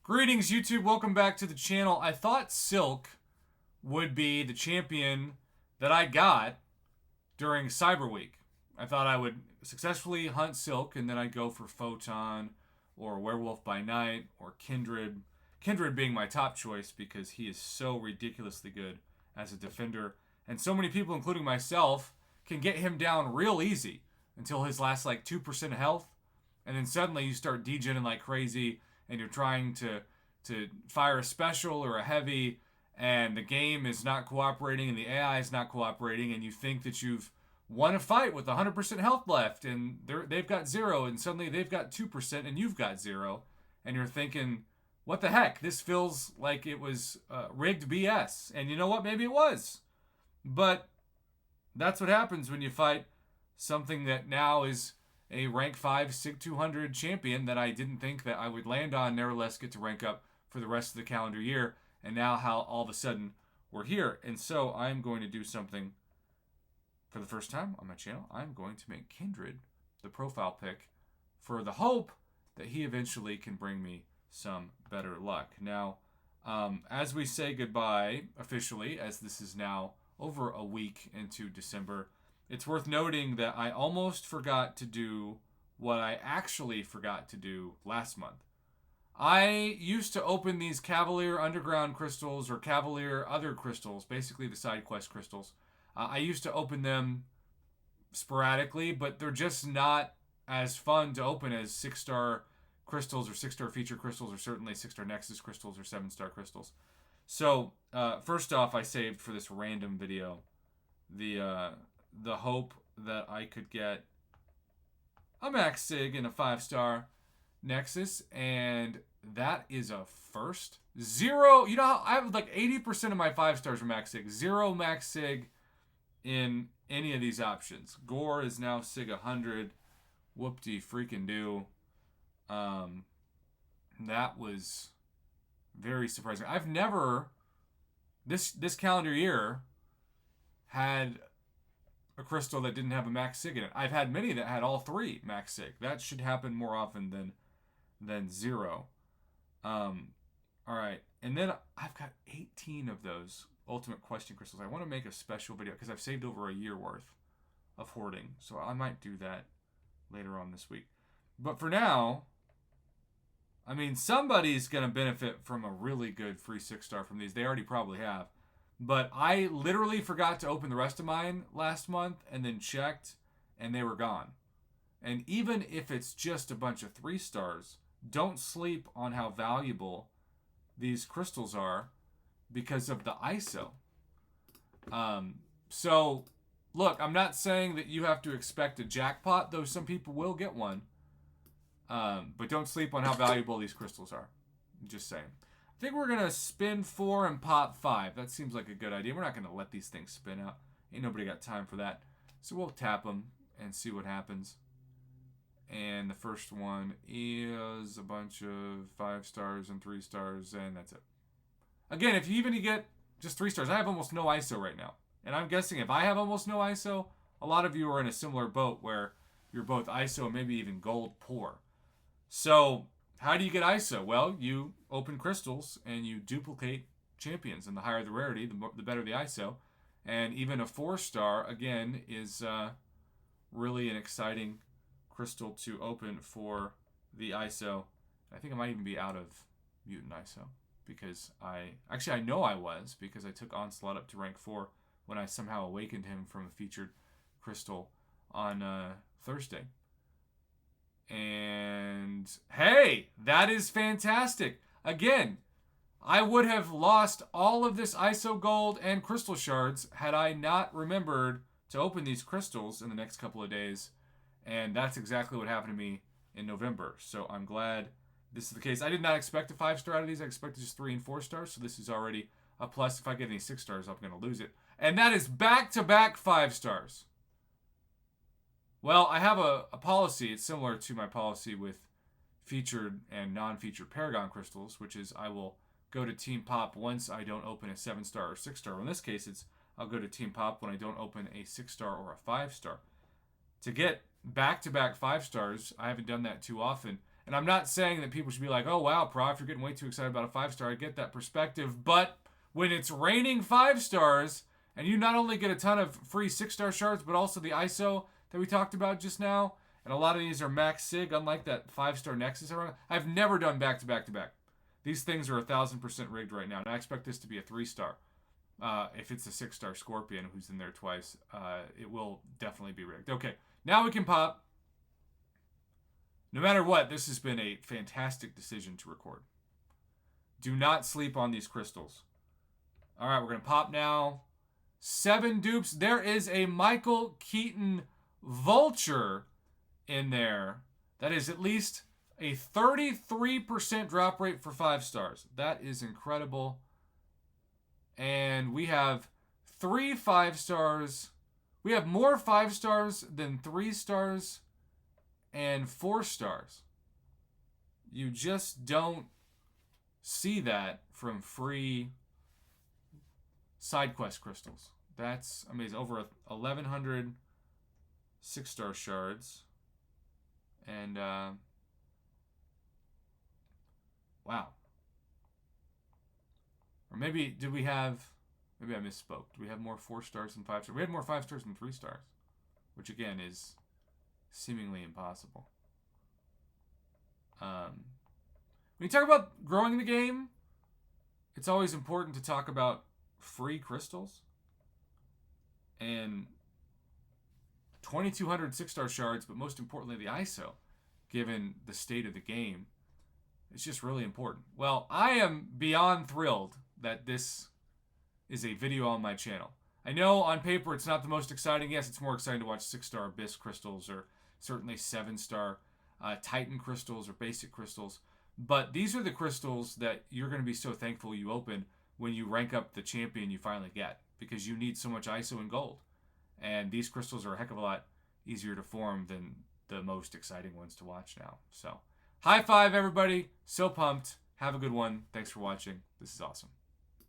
Greetings, YouTube. Welcome back to the channel. I thought Silk would be the champion that I got during Cyber Week. I thought I would successfully hunt Silk, and then I'd go for Photon or Werewolf by Night or Kindred. Kindred being my top choice because he is so ridiculously good as a defender. And so many people, including myself, can get him down real easy until his last like 2% of health. And then suddenly you start degenning like crazy and you're trying to fire a special or a heavy, and the game is not cooperating and the AI is not cooperating, and you think that you've won a fight with 100% health left, and they've got 0, and suddenly they've got 2% and you've got 0, and you're thinking, what the heck? This feels like it was rigged BS. And you know what? Maybe it was. But that's what happens when you fight something that now is a rank 5 SIG 200 champion that I didn't think that I would land on, nevertheless get to rank up for the rest of the calendar year, and now how all of a sudden we're here. And so I'm going to do something for the first time on my channel. I'm going to make Kindred the profile pick for the hope that he eventually can bring me some better luck. Now, as we say goodbye officially, as this is now over a week into December, it's worth noting that I almost forgot to do what I actually forgot to do last month. I used to open these Cavalier Underground crystals or Cavalier other crystals, basically the side quest crystals. I used to open them sporadically, but they're just not as fun to open as 6-star crystals or 6-star feature crystals, or certainly 6-star Nexus crystals or 7-star crystals. So first off, I saved for this random video the hope that I could get a max sig and a 5-star Nexus, and that is a first. 0, you know how I have like 80% of my 5-stars are max sig. 0 max sig in any of these options. Gore is now sig 100. Whoop-de freaking do. That was very surprising. I've never this calendar year had a crystal that didn't have a max sig in it. I've had many that had all 3 max sig. That should happen more often than 0. Alright, and then I've got 18 of those ultimate question crystals. I want to make a special video because I've saved over a year worth of hoarding, so I might do that later on this week. But for now, I mean, somebody's going to benefit from a really good free 6-star from these. They already probably have. But I literally forgot to open the rest of mine last month and then checked, and they were gone. And even if it's just a bunch of 3-stars, don't sleep on how valuable these crystals are because of the ISO. So, look, I'm not saying that you have to expect a jackpot, though some people will get one. But don't sleep on how valuable these crystals are. I'm just saying. I think we're going to spin 4 and pop 5. That seems like a good idea. We're not going to let these things spin out. Ain't nobody got time for that. So we'll tap them and see what happens. And the first one is a bunch of 5-stars and 3-stars, and that's it. Again, if you even get just 3-stars, I have almost no ISO right now. And I'm guessing if I have almost no ISO, a lot of you are in a similar boat where you're both ISO and maybe even gold poor. So how do you get ISO? Well, you open crystals and you duplicate champions, and the higher the rarity, the better the ISO. And even a 4-star, again, is really an exciting crystal to open for the ISO. I think I might even be out of mutant ISO because I know I was, because I took Onslaught up to rank 4 when I somehow awakened him from a featured crystal on Thursday. And hey, that is fantastic. Again, I would have lost all of this ISO gold and crystal shards had I not remembered to open these crystals in the next couple of days. And that's exactly what happened to me in November. So I'm glad this is the case. I did not expect a 5-star out of these. I expected just 3 and 4 stars. So this is already a plus. If I get any 6 stars, I'm going to lose it. And that is back-to-back 5-stars. Well, I have a policy. It's similar to my policy with featured and non-featured Paragon crystals, which is I will go to Team Pop once I don't open a 7-star or 6-star. Well, in this case, it's I'll go to Team Pop when I don't open a 6-star or a 5-star. To get back-to-back 5-stars, I haven't done that too often. And I'm not saying that people should be like, oh, wow, Prof, you're getting way too excited about a 5-star. I get that perspective. But when it's raining 5-stars, and you not only get a ton of free 6-star shards, but also the ISO that we talked about just now, and a lot of these are max sig, unlike that 5-star Nexus. I've never done back-to-back-to-back. These things are 1,000% rigged right now, and I expect this to be a 3-star. If it's a 6-star Scorpion who's in there twice, it will definitely be rigged. Okay, now we can pop. No matter what, this has been a fantastic decision to record. Do not sleep on these crystals. All right, we're going to pop now. 7 dupes. There is a Michael Keaton Vulture in there. That is at least a 33% drop rate for 5-stars. That is incredible. And we have 3 5-stars. We have more 5-stars than 3-stars and 4-stars. You just don't see that from free side quest crystals. That's amazing. Over 1,100 6-star shards. And, wow. Or maybe, did we have, maybe I misspoke. Do we have more 4-stars than 5-stars? We had more 5-stars than 3-stars. Which, again, is seemingly impossible. When you talk about growing the game, it's always important to talk about free crystals. And 2,200 6-star shards, but most importantly the ISO, given the state of the game, it's just really important. Well, I am beyond thrilled that this is a video on my channel. I know on paper it's not the most exciting. Yes, it's more exciting to watch 6-star Abyss crystals or certainly 7-star Titan crystals or basic crystals. But these are the crystals that you're going to be so thankful you open when you rank up the champion you finally get, because you need so much ISO and gold. And these crystals are a heck of a lot easier to form than the most exciting ones to watch now. So, high five, everybody. So pumped. Have a good one. Thanks for watching. This is awesome.